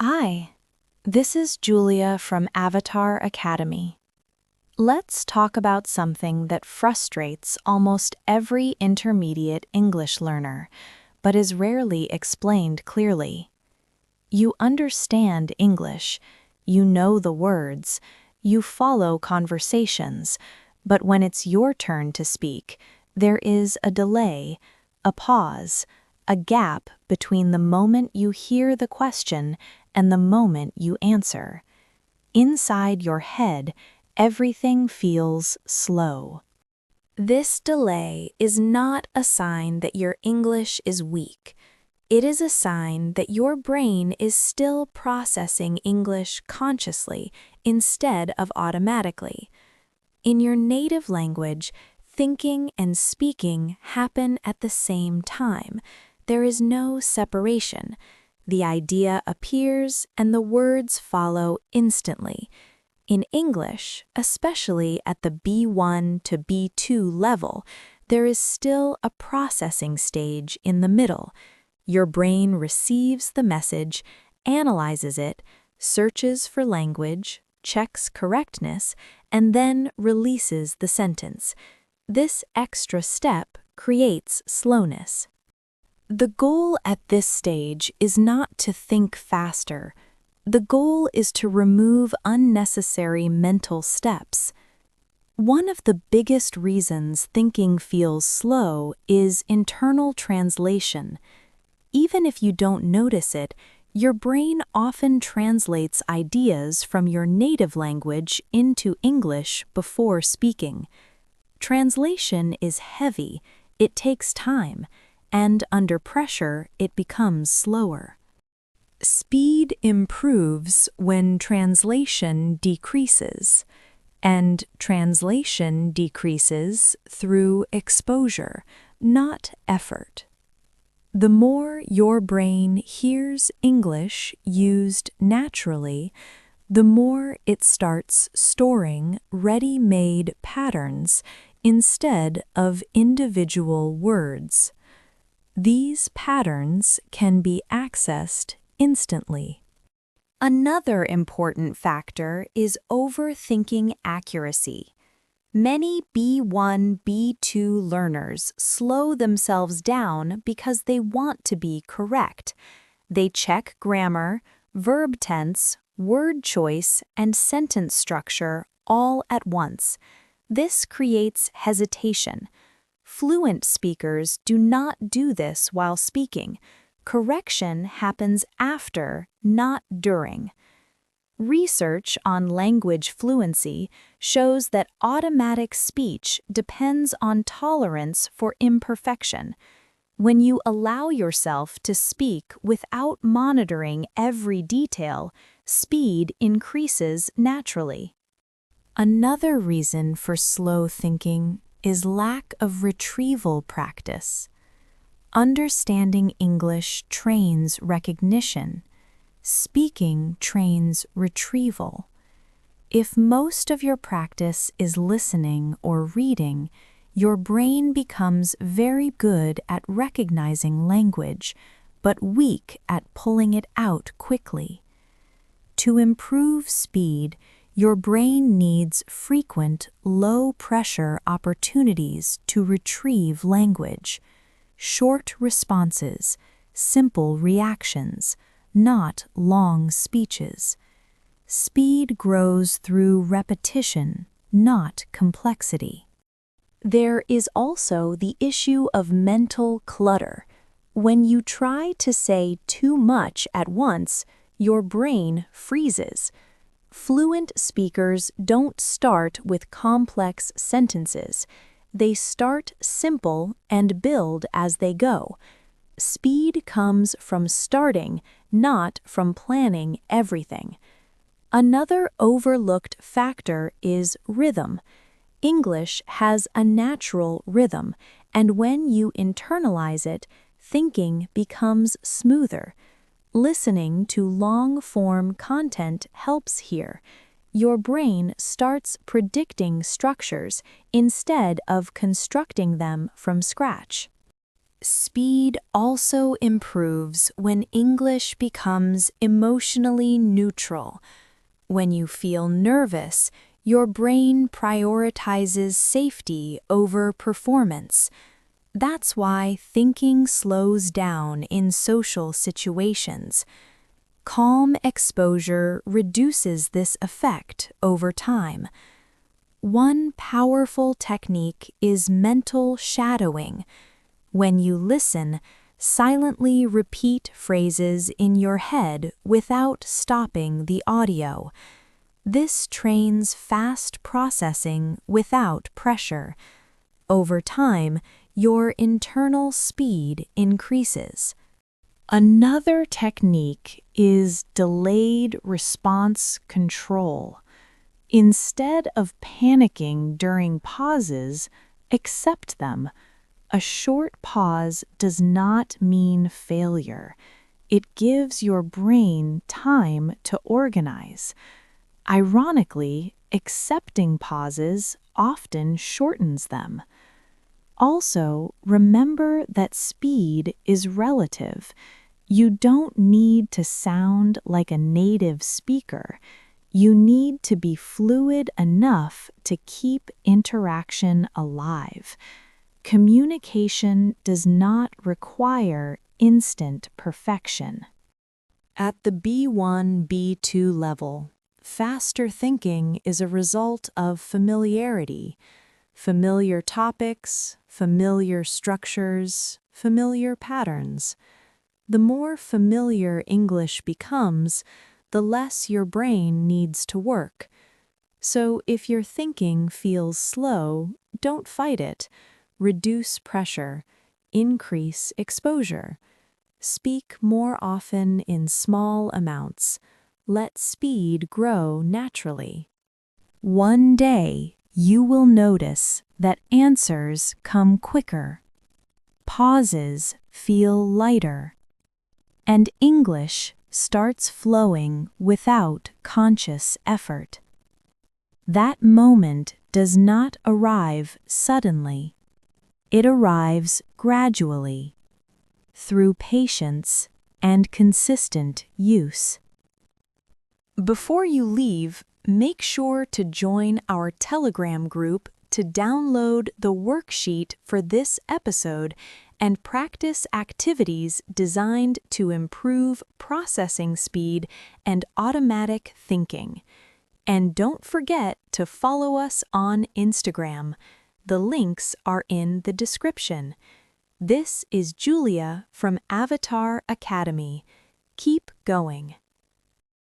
Hi, this is Julia from Avatar Academy. Let's talk about something that frustrates almost every intermediate English learner, but is rarely explained clearly. You understand English, you know the words, you follow conversations, but when it's your turn to speak, there is a delay, a pause, a gap between the moment you hear the question and the moment you answer. Inside your head, everything feels slow. This delay is not a sign that your English is weak. It is a sign that your brain is still processing English consciously instead of automatically. In your native language, thinking and speaking happen at the same time. There is no separation. The idea appears and the words follow instantly. In English, especially at the B1 to B2 level, there is still a processing stage in the middle. Your brain receives the message, analyzes it, searches for language, checks correctness, and then releases the sentence. This extra step creates slowness. The goal at this stage is not to think faster. The goal is to remove unnecessary mental steps. One of the biggest reasons thinking feels slow is internal translation. Even if you don't notice it, your brain often translates ideas from your native language into English before speaking. Translation is heavy, it takes time, and under pressure, it becomes slower. Speed improves when translation decreases, and translation decreases through exposure, not effort. The more your brain hears English used naturally, the more it starts storing ready-made patterns instead of individual words. These patterns can be accessed instantly. Another important factor is overthinking accuracy. Many B1, B2 learners slow themselves down because they want to be correct. They check grammar, verb tense, word choice, and sentence structure all at once. This creates hesitation. Fluent speakers do not do this while speaking. Correction happens after, not during. Research on language fluency shows that automatic speech depends on tolerance for imperfection. When you allow yourself to speak without monitoring every detail, speed increases naturally. Another reason for slow thinking is lack of retrieval practice. Understanding English trains recognition. Speaking trains retrieval. If most of your practice is listening or reading, your brain becomes very good at recognizing language, but weak at pulling it out quickly. To improve speed, your brain needs frequent, low-pressure opportunities to retrieve language. Short responses, simple reactions, not long speeches. Speed grows through repetition, not complexity. There is also the issue of mental clutter. When you try to say too much at once, your brain freezes. Fluent speakers don't start with complex sentences. They start simple and build as they go. Speed comes from starting, not from planning everything. Another overlooked factor is rhythm. English has a natural rhythm, and when you internalize it, thinking becomes smoother. Listening to long-form content helps here. Your brain starts predicting structures instead of constructing them from scratch. speed also improves when English becomes emotionally neutral. When you feel nervous, your brain prioritizes safety over performance. That's why thinking slows down in social situations. Calm exposure reduces this effect over time. One powerful technique is mental shadowing. When you listen, silently repeat phrases in your head without stopping the audio. This trains fast processing without pressure. Over time, your internal speed increases. Another technique is delayed response control. Instead of panicking during pauses, accept them. A short pause does not mean failure. It gives your brain time to organize. Ironically, accepting pauses often shortens them. Also, remember that speed is relative. You don't need to sound like a native speaker. You need to be fluid enough to keep interaction alive. Communication does not require instant perfection. At the B1, B2 level, faster thinking is a result of familiarity. Familiar topics, familiar structures, familiar patterns. The more familiar English becomes, the less your brain needs to work. So if your thinking feels slow, don't fight it. Reduce pressure, increase exposure. Speak more often in small amounts. Let speed grow naturally. One day, you will notice that answers come quicker. Pauses feel lighter. And English starts flowing without conscious effort. That moment does not arrive suddenly. It arrives gradually, through patience and consistent use. Before you leave, make sure to join our Telegram group to download the worksheet for this episode and practice activities designed to improve processing speed and automatic thinking. And don't forget to follow us on Instagram. The links are in the description. This is Julia from Avatar Academy. Keep going.